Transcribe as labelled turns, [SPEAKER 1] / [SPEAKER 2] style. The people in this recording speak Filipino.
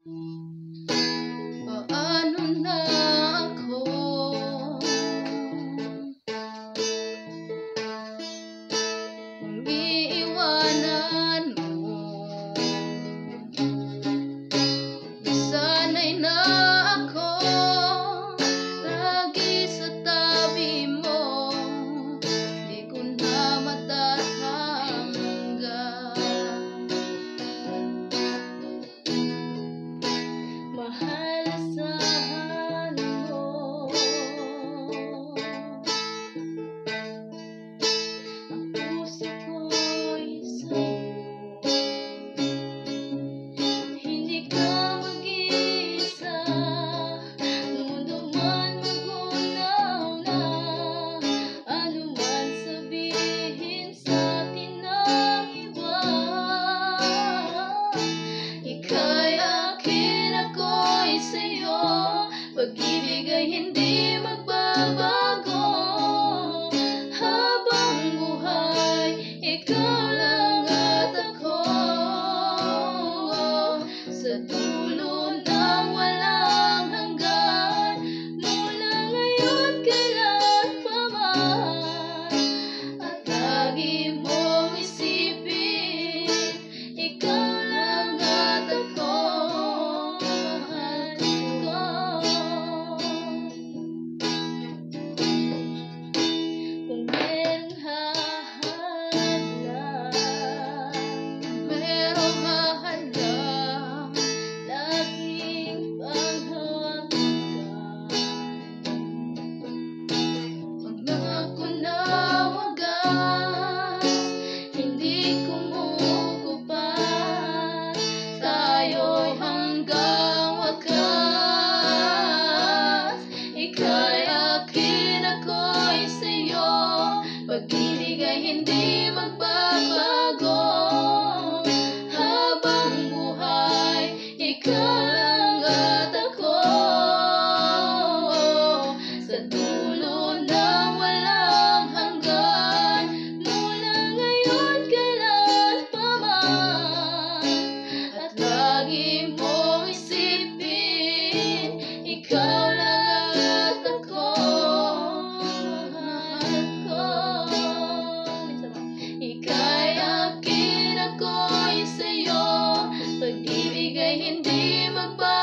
[SPEAKER 1] Paano na ako kung iiwanan mo? Sana'y na ako lagi sa tabi mo, di ko na matatanggal. Mahal, asahan mo ang puso ko'y sa'yo. Hindi ka mag-iisa, mundo man magunaw na, ano man sabihin sa'tin ng iba. Ika'y akin, ako'y sa'yo, pag-ibig ay hindi magbabago. Habang buhay, ikaw lang at ako, sa dulo ng walang hanggan, mula ngayon kailan pa man. At lagi mong isipin, ikaw lang at ako, mahal ko. Kung merong hahalang, laging panghawakan. Pangako na wagas, hindi kumukupas, tayo'y hanggang wakas. Ika'y akin, ako'y sa'yo, pag-ibig ay hindi magbabago. Habang buhay, ikaw lang at ako, sa dulo ng walang hanggan, mula ngayon kailan pa man. At lagi mong isipin, ikaw lang at ako, mahal ko. Ika'y akin, ako'y sa'yo, pag-ibig ay hindi magbabago.